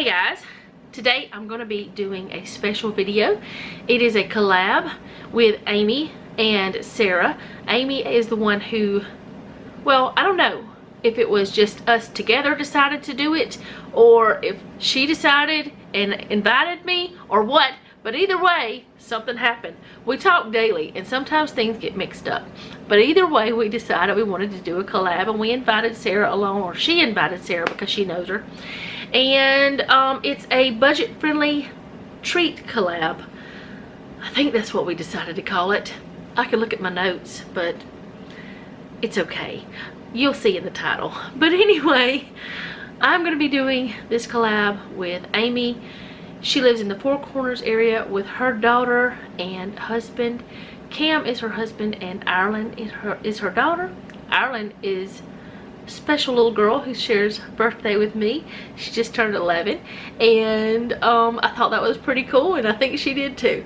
Hey guys, today I'm going to be doing a special video. It is a collab with Amy and Sarah. Amy is the one who, well, I don't know if it was just us together decided to do it or if she decided and invited me or what, but either way, something happened. We talk daily and sometimes things get mixed up, but either way we decided we wanted to do a collab and we invited Sarah along, or she invited Sarah because she knows her. And it's a budget-friendly treat collab. I think that's what we decided to call it. I could look at my notes, but it's okay. You'll see in the title. But anyway, I'm going to be doing this collab with Amy. She lives in the Four Corners area with her daughter and husband. Cam is her husband and Ireland is her daughter. Ireland is special little girl who shares birthday with me. She just turned 11 and I thought that was pretty cool, and I think she did too.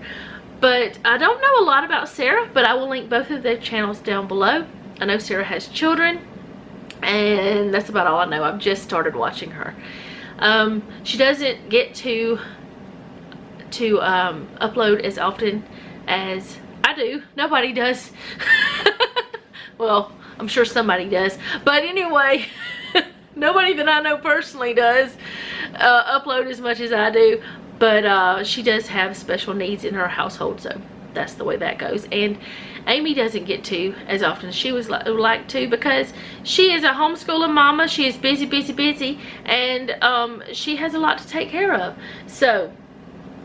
But I don't know a lot about Sarah, but I will link both of their channels down below. I know Sarah has children and that's about all I know. I've just started watching her. She doesn't get to upload as often as I do. Nobody does. Well, I'm sure somebody does, but anyway, nobody that I know personally does upload as much as I do, but she does have special needs in her household, so that's the way that goes. And Amy doesn't get to as often as she would like to because she is a homeschooling mama. She is busy, and she has a lot to take care of. So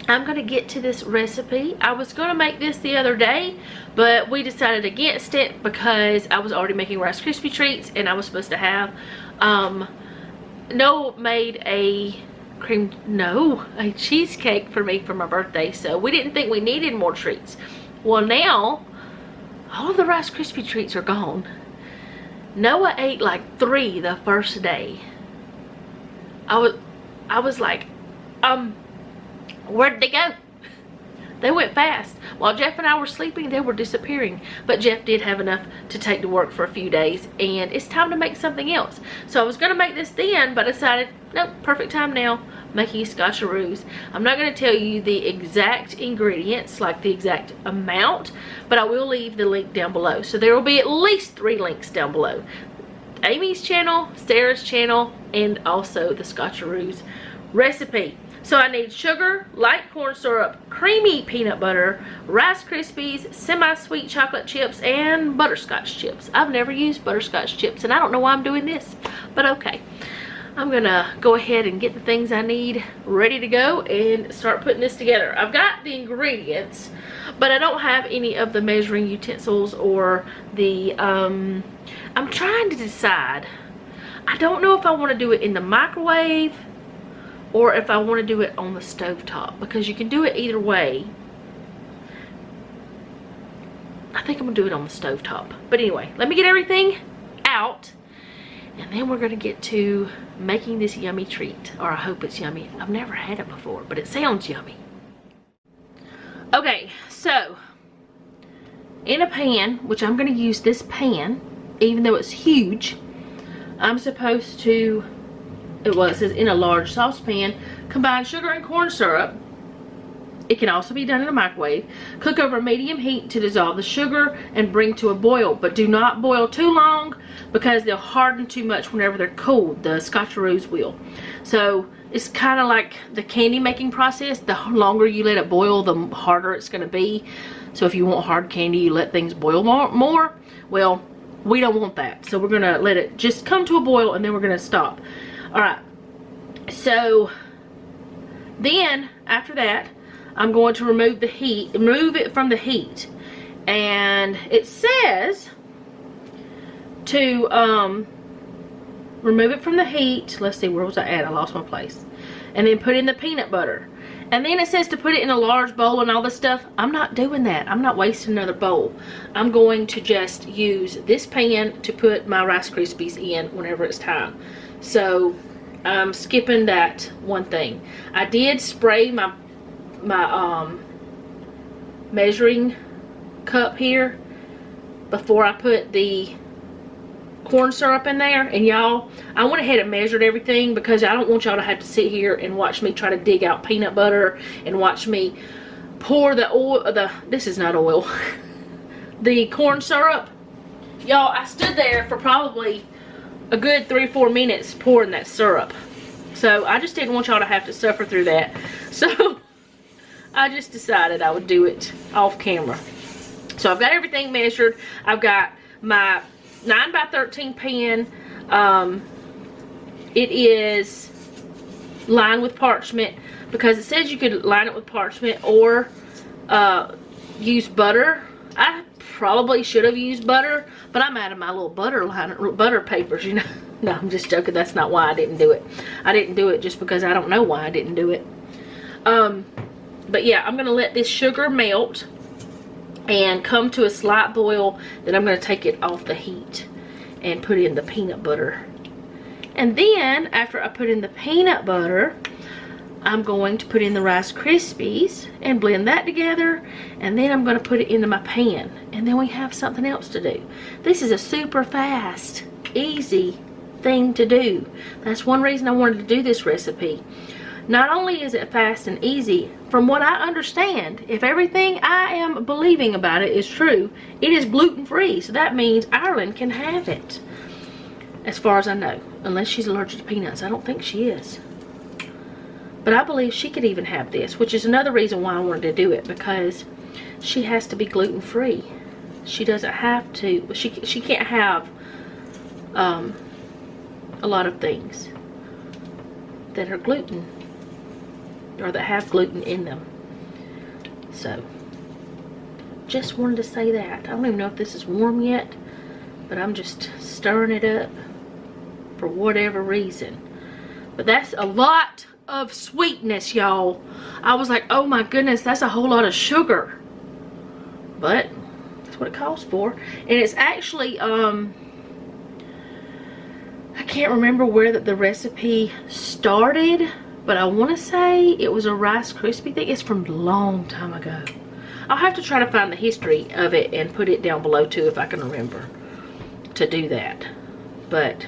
I'm gonna get to this recipe. I was gonna make this the other day, but we decided against it because I was already making Rice Krispie treats, and I was supposed to have Noel made a cheesecake for me for my birthday, so we didn't think we needed more treats. Well, now all of the Rice Krispie treats are gone. Noah ate like 3 the first day. I was like, where'd they go? They went fast. While Jeff and I were sleeping, they were disappearing. But Jeff did have enough to take to work for a few days, and it's time to make something else. So I was going to make this then, but I decided, nope, perfect time now, making Scotcheroos. I'm not going to tell you the exact ingredients, like the exact amount, but I will leave the link down below. So there will be at least 3 links down below. Amy's channel, Sarah's channel, and also the Scotcheroos recipe. So I need sugar, light corn syrup, creamy peanut butter, Rice Krispies, semi-sweet chocolate chips, and butterscotch chips. I've never used butterscotch chips, and I don't know why I'm doing this, but okay. I'm gonna go ahead and get the things I need ready to go and start putting this together. I've got the ingredients, but I don't have any of the measuring utensils or the, I'm trying to decide. I don't know if I want to do it in the microwave or if I want to do it on the stovetop, because you can do it either way. I think I'm gonna do it on the stovetop. But anyway, let me get everything out, and then we're gonna get to making this yummy treat. Or I hope it's yummy. I've never had it before, but it sounds yummy. Okay, so in a pan, which I'm gonna use this pan, even though it's huge, I'm supposed to, it says in a large saucepan, combine sugar and corn syrup. It can also be done in a microwave. Cook over medium heat to dissolve the sugar and bring to a boil, but do not boil too long because they'll harden too much whenever they're cold. The Scotcheroos will. So it's kind of like the candy making process. The longer you let it boil, the harder it's going to be. So if you want hard candy, you let things boil more. Well, we don't want that. So we're going to let it just come to a boil, and then we're going to stop. Alright, so then after that, I'm going to remove it from the heat. And it says to remove it from the heat. Let's see, where was I at? I lost my place. And then put in the peanut butter. And then it says to put it in a large bowl and all this stuff. I'm not doing that. I'm not wasting another bowl. I'm going to just use this pan to put my Rice Krispies in whenever it's time. So I'm skipping that one thing. I did spray my measuring cup here before I put the corn syrup in there. And y'all, I went ahead and measured everything because I don't want y'all to have to sit here and watch me try to dig out peanut butter and watch me pour the oil, this is not oil, the corn syrup. Y'all, I stood there for probably a good 3 or 4 minutes pouring that syrup. So I just didn't want y'all to have to suffer through that. So I just decided I would do it off camera. So I've got everything measured. I've got my 9 by 13 pan. It is lined with parchment because it says you could line it with parchment or use butter. I probably should have used butter, but I'm out of my little butter papers, you know. No, I'm just joking. That's not why I didn't do it. I didn't do it just because I don't know why I didn't do it. But yeah, I'm gonna let this sugar melt and come to a slight boil. Then I'm gonna take it off the heat and put in the peanut butter. And then after I put in the peanut butter, I'm going to put in the Rice Krispies and blend that together, and then I'm going to put it into my pan, and then we have something else to do. This is a super fast, easy thing to do. That's one reason I wanted to do this recipe. Not only is it fast and easy, from what I understand, if everything I am believing about it is true, it is gluten-free, so that means Ireland can have it, as far as I know, unless she's allergic to peanuts. I don't think she is. But I believe she could even have this, which is another reason why I wanted to do it, because she has to be gluten-free. She doesn't have to, she can't have a lot of things that are gluten, or that have gluten in them. So, just wanted to say that. I don't even know if this is warm yet, but I'm just stirring it up for whatever reason. But that's a lot of sweetness, y'all. I was like, oh my goodness, that's a whole lot of sugar. But that's what it calls for. And it's actually I can't remember where the recipe started, but I want to say it was a Rice Krispie thing. It's from a long time ago. I'll have to try to find the history of it and put it down below too, if I can remember to do that. But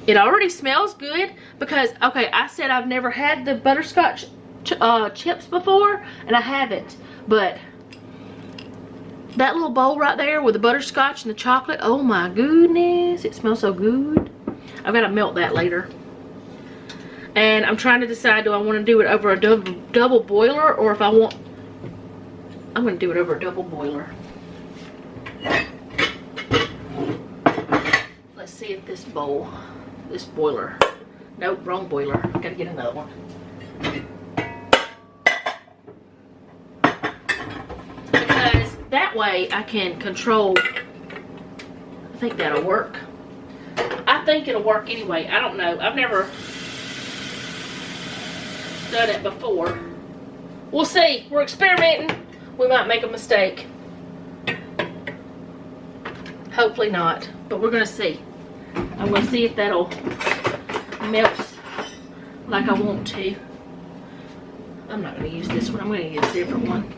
it already smells good because, okay, I said I've never had the butterscotch chips before, and I haven't. But that little bowl right there with the butterscotch and the chocolate, oh my goodness, it smells so good. I've got to melt that later. And I'm trying to decide, do I want to do it over a double boiler, or if I want, I'm going to do it over a double boiler. Let's see if this boiler, nope, wrong boiler, gotta get another one. Because that way I can control, I think that'll work. I think it'll work anyway. I don't know, I've never done it before. We'll see, we're experimenting. We might make a mistake. Hopefully not, but we're gonna see. I'm going to see if that'll melt like I want to. I'm not going to use this one. I'm going to use a different one.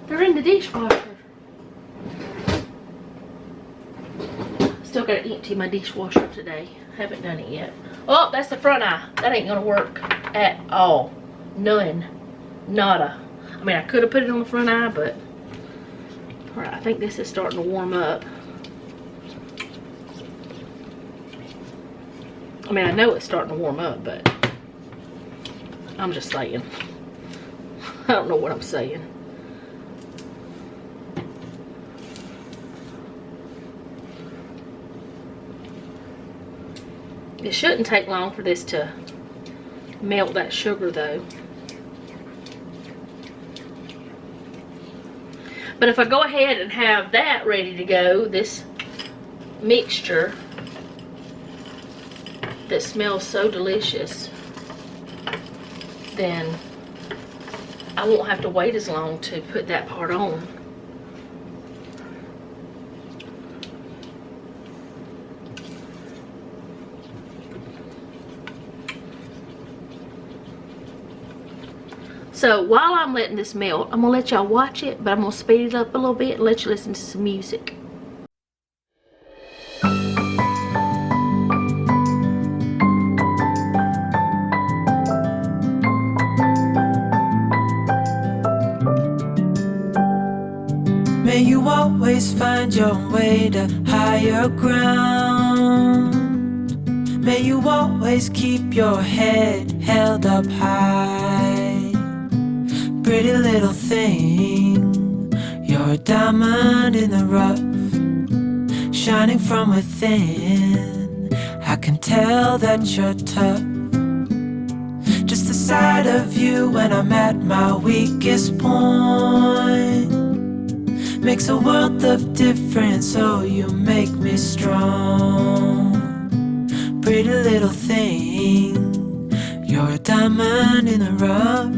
They're in the dishwasher. Still got to empty my dishwasher today. Haven't done it yet. Oh, that's the front eye. That ain't going to work at all. None. Nada. I mean, I could have put it on the front eye, but alright, I think this is starting to warm up. I mean, I know it's starting to warm up, but I'm just saying. I don't know what I'm saying. It shouldn't take long for this to melt that sugar, though. But if I go ahead and have that ready to go, this mixture that smells so delicious, then I won't have to wait as long to put that part on. So while I'm letting this melt, I'm gonna let y'all watch it, but I'm gonna speed it up a little bit and let you listen to some music. May you always find your way to higher ground. May you always keep your head held up high. Pretty little thing, you're a diamond in the rough, shining from within. I can tell that you're tough. Just the sight of you when I'm at my weakest point makes a world of difference, oh you make me strong. Pretty little thing, you're a diamond in the rough,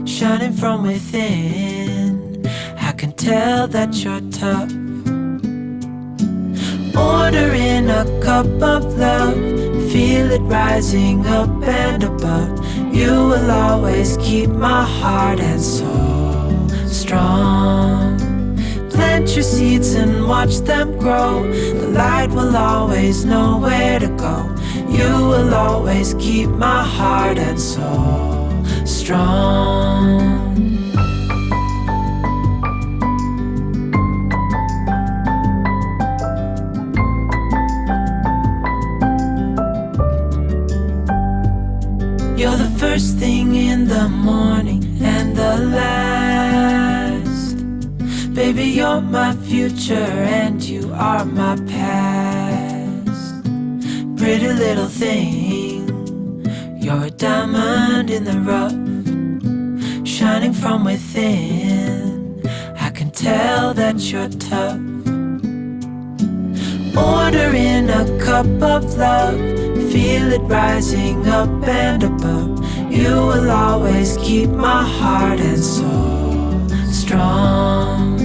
shining from within. I can tell that you're tough. Ordering a cup of love, feel it rising up and above. You will always keep my heart and soul strong. Plant your seeds and watch them grow. The light will always know where to go. You will always keep my heart and soul strong. You're the first thing in the morning and the last. Baby, you're my future and you are my past. Pretty little thing, you're a diamond in the rough, shining from within. I can tell that you're tough. Ordering a cup of love, feel it rising up and above. You will always keep my heart and soul strong.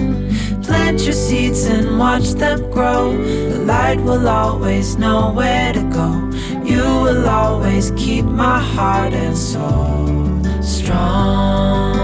Plant your seeds and watch them grow. The light will always know where to go. You will always keep my heart and soul strong.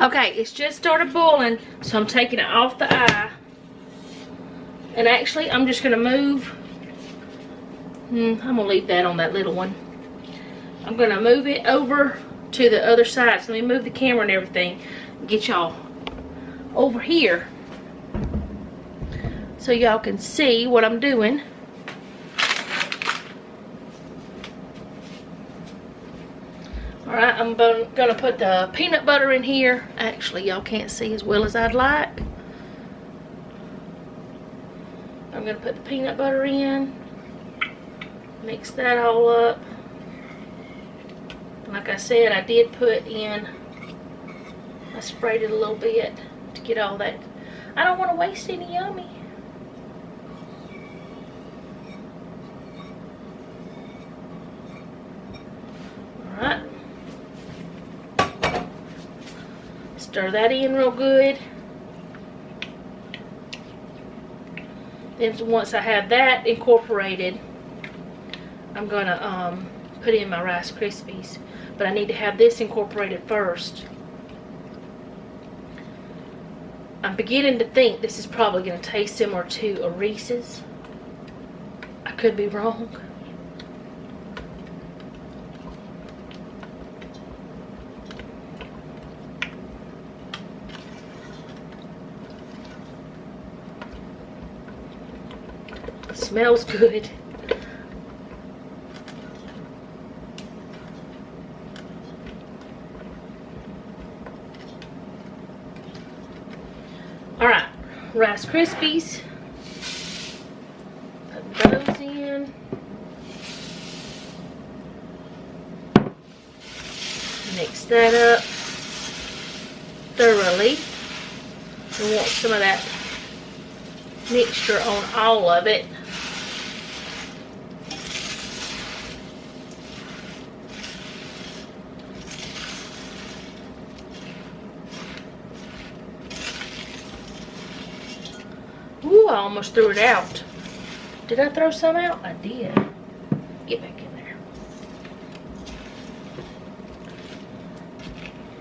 Okay, it's just started boiling, so I'm taking it off the eye. And actually, I'm just going to move. I'm going to leave that on that little one. I'm going to move it over to the other side. So let me move the camera and everything. Get y'all over here so y'all can see what I'm doing. Alright, I'm gonna put the peanut butter in here. Actually, y'all can't see as well as I'd like. I'm gonna put the peanut butter in. Mix that all up. Like I said, I did put in, I sprayed it a little bit to get all that. I don't want to waste any yummy. Alright. Stir that in real good. Then once I have that incorporated, I'm gonna put in my Rice Krispies. But I need to have this incorporated first. I'm beginning to think this is probably going to taste similar to a Reese's. I could be wrong. It smells good. Alright, Rice Krispies. Put those in. that up thoroughly. We want some of that mixture on all of it. Ooh, I almost threw it out. Did I throw some out? I did. Get back in there.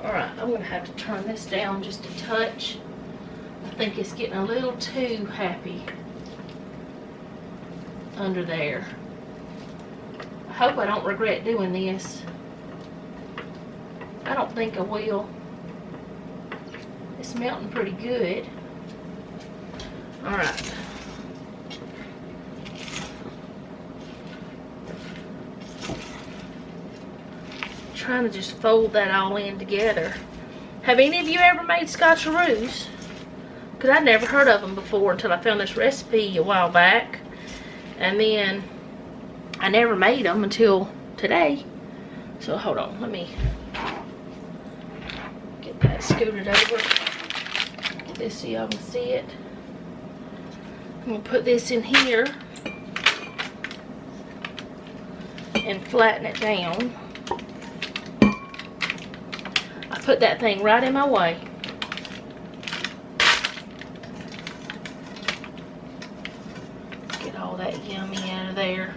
Alright, I'm going to have to turn this down just a touch. I think it's getting a little too happy under there. I hope I don't regret doing this. I don't think I will. It's melting pretty good. Alright. Trying to just fold that all in together. Have any of you ever made Scotcheroos? Because I'd never heard of them before until I found this recipe a while back. And then I never made them until today. So hold on, let me get that scooted over. Get this so y'all can see it. I'm going to put this in here and flatten it down. I put that thing right in my way. Get all that yummy out of there.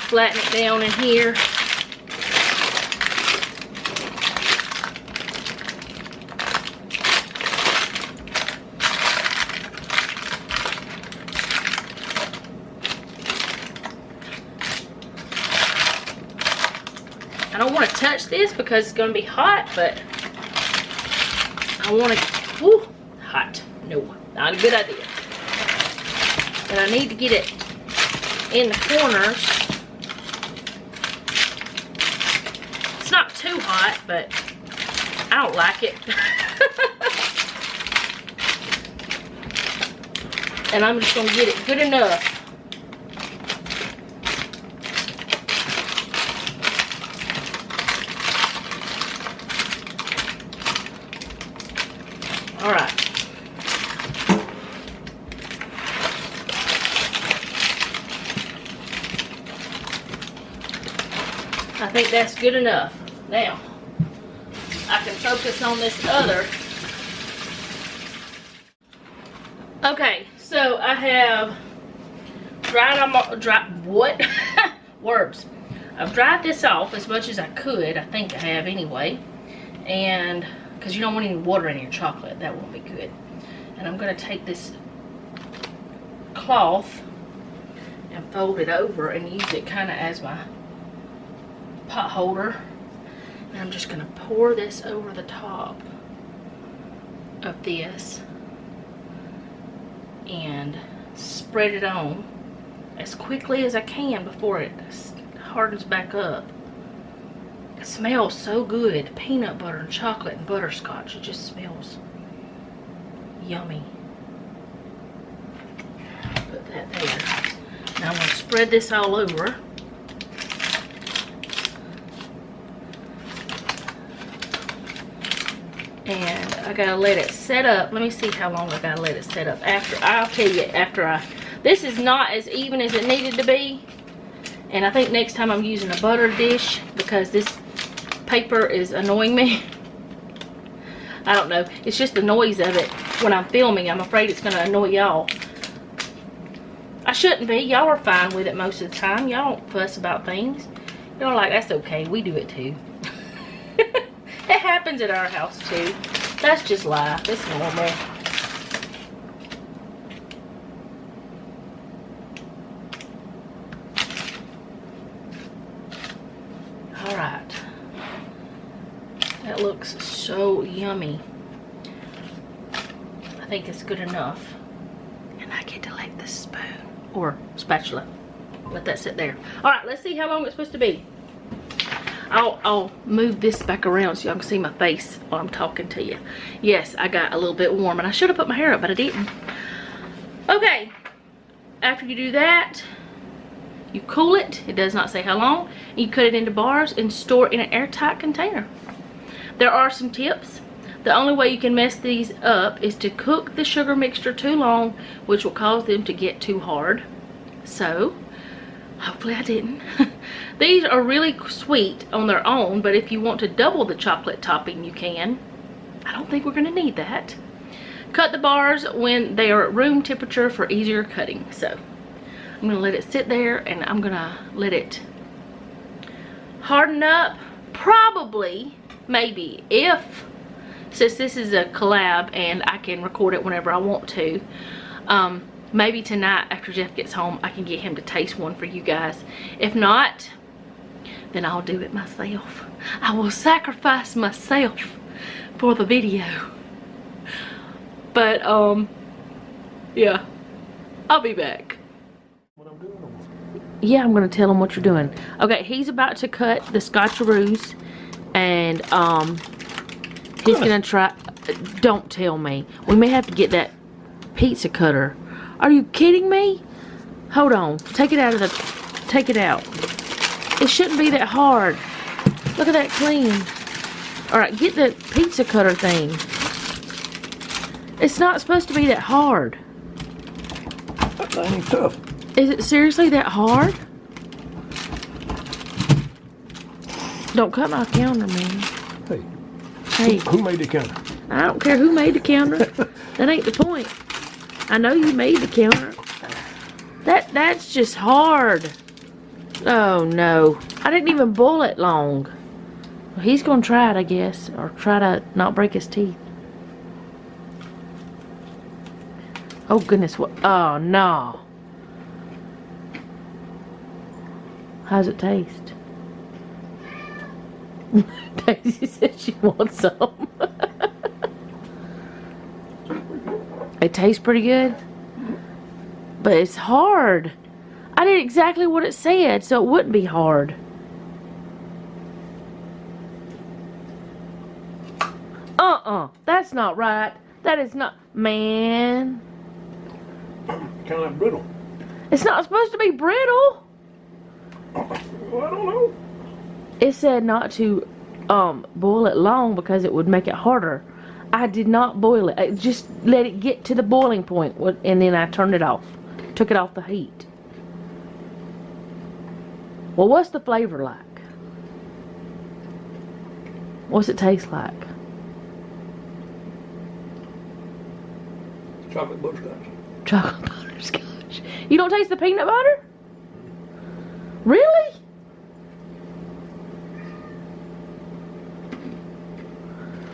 Flatten it down in here. I don't want to touch this because it's going to be hot, but I want to, whoo, hot. No, not a good idea. But I need to get it in the corners. It's not too hot, but I don't like it. And I'm just going to get it good enough. All right. I think that's good enough. Now, I can focus on this other. Okay, so I have words. I've dried this off as much as I could. I think I have anyway. And because you don't want any water in your chocolate, that won't be good. And I'm going to take this cloth and fold it over and use it kind of as my pot holder. And I'm just going to pour this over the top of this and spread it on as quickly as I can before it hardens back up. It smells so good. Peanut butter and chocolate and butterscotch. It just smells yummy. Put that there. Now I'm going to spread this all over. And I gotta let it set up. Let me see how long I gotta let it set up. I'll tell you after this is not as even as it needed to be. And I think next time I'm using a butter dish because this paper is annoying me. I don't know. It's just the noise of it when I'm filming. I'm afraid it's gonna annoy y'all. I shouldn't be. Y'all are fine with it most of the time. Y'all don't fuss about things. Y'all are like, that's okay. We do it too. It happens at our house too. That's just life. It's normal. Alright. That looks so yummy. I think it's good enough. And I get to let the this spoon or spatula. Let that sit there. All right, let's see how long it's supposed to be. I'll move this back around so y'all can see my face while I'm talking to you. Yes, I got a little bit warm, and I should have put my hair up, but I didn't. Okay, after you do that, you cool it. It does not say how long. You cut it into bars and store it in an airtight container. There are some tips. The only way you can mess these up is to cook the sugar mixture too long, which will cause them to get too hard. So, hopefully I didn't. These are really sweet on their own, but if you want to double the chocolate topping, you can. I don't think we're going to need that. Cut the bars when they are at room temperature for easier cutting. So, I'm going to let it sit there, and I'm going to let it harden up. Probably, maybe, since this is a collab and I can record it whenever I want to, maybe tonight after Jeff gets home, I can get him to taste one for you guys. If not, then I'll do it myself. I will sacrifice myself for the video. But, yeah, I'll be back. What I'm doing? Yeah, I'm gonna tell him what you're doing. Okay, he's about to cut the Scotcheroos, and, he's gonna try, don't tell me. We may have to get that pizza cutter. Are you kidding me? Hold on, take it out of the, take it out. It shouldn't be that hard. Look at that clean. All right, get the pizza cutter thing. It's not supposed to be that hard. That thing ain't tough. Is it seriously that hard? Don't cut my counter, man. Hey, Hey, who made the counter? I don't care who made the counter. That ain't the point. I know you made the counter. That's just hard. Oh no. I didn't even boil it long. Well, he's gonna try it, I guess. Or try to not break his teeth. Oh goodness, what? Oh no. How's it taste? Daisy said she wants some. It tastes pretty good, but it's hard. I did exactly what it said, so it wouldn't be hard. That's not right. That is not, man. Kind of brittle. It's not supposed to be brittle. Well, I don't know. It said not to boil it long because it would make it harder. I did not boil it. I just let it get to the boiling point, and then I turned it off. Took it off the heat. Well, what's the flavor like? What's it taste like? Chocolate butterscotch. Chocolate butterscotch. You don't taste the peanut butter? Really?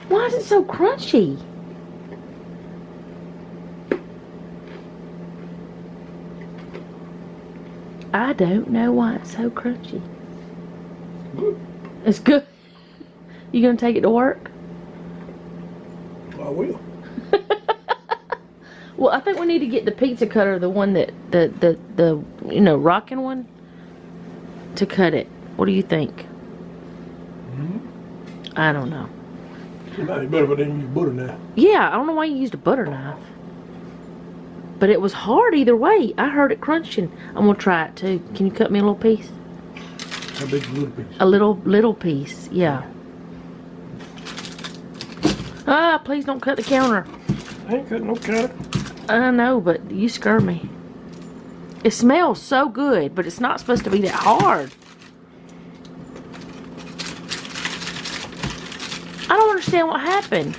Why is it so crunchy? I don't know why it's so crunchy. Good. It's good. You gonna take it to work? I will. Well, I think we need to get the pizza cutter, the one that the you know, rocking one, to cut it. What do you think? Mm-hmm. I don't know. It might be better if I didn't use butter now. Yeah, I don't know why you used a butter knife. But it was hard either way. I heard it crunching. I'm gonna try it too. Can you cut me a little piece? How big's a little piece? A little piece, yeah. Ah, please don't cut the counter. I ain't cutting no counter. I know, but you scare me. It smells so good, but it's not supposed to be that hard. I don't understand what happened.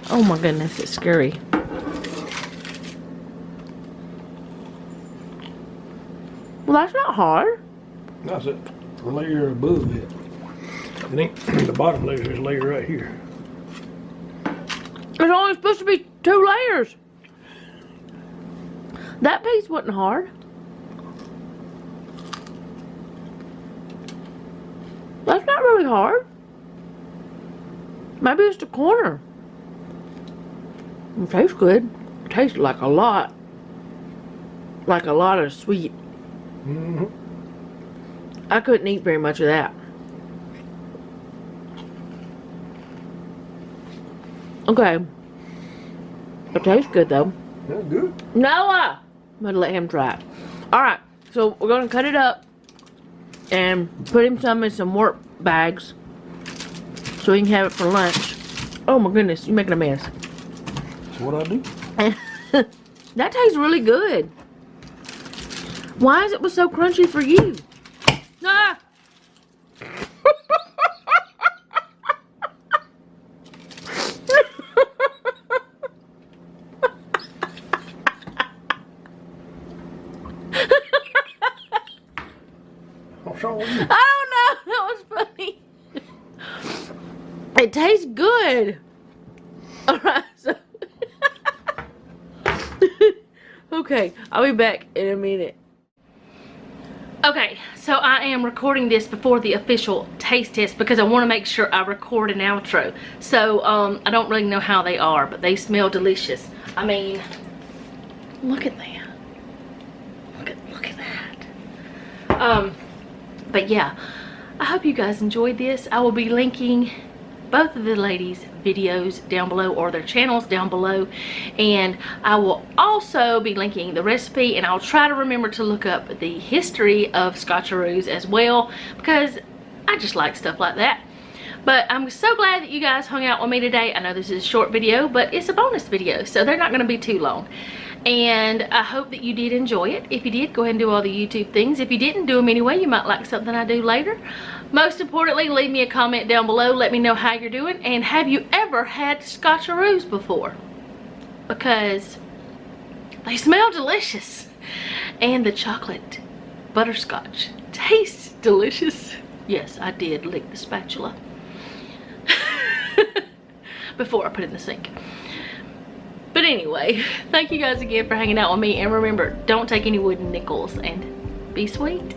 Oh my goodness, it's scary. Well, that's not hard. That's it. The layer above it. It ain't the bottom layer, there's a layer right here. It's only supposed to be 2 layers. That piece wasn't hard. That's not really hard. Maybe it's the corner. It tastes good. It tastes like a lot. like a lot of sweet. Mm-hmm. I couldn't eat very much of that. Okay. It tastes good though. That's good. Noah! I'm gonna let him try it. Alright, so we're gonna cut it up and put him some in some work bags so he can have it for lunch. Oh my goodness, you're making a mess. That's what I do. That tastes really good. Why is it so crunchy for you? Ah! What's wrong with you? I don't know. That was funny. It tastes good. Alright, so okay, I'll be back in a minute. Okay, so I am recording this before the official taste test because I want to make sure I record an outro. So, I don't really know how they are, but they smell delicious. I mean, look at that. Look at that. But yeah, I hope you guys enjoyed this. I will be linking both of the ladies' videos down below, or their channels down below, and I will also be linking the recipe, and I'll try to remember to look up the history of Scotcheroos as well, because I just like stuff like that. But I'm so glad that you guys hung out with me today. I know this is a short video, but it's a bonus video, so they're not going to be too long. And I hope that you did enjoy it. If you did, go ahead and do all the YouTube things. If you didn't do them anyway, you might like something I do later. Most importantly, leave me a comment down below. Let me know how you're doing. And have you ever had Scotcheroos before? Because they smell delicious. And the chocolate butterscotch tastes delicious. Yes, I did lick the spatula before I put it in the sink. But anyway, thank you guys again for hanging out with me. And remember, don't take any wooden nickels, and be sweet.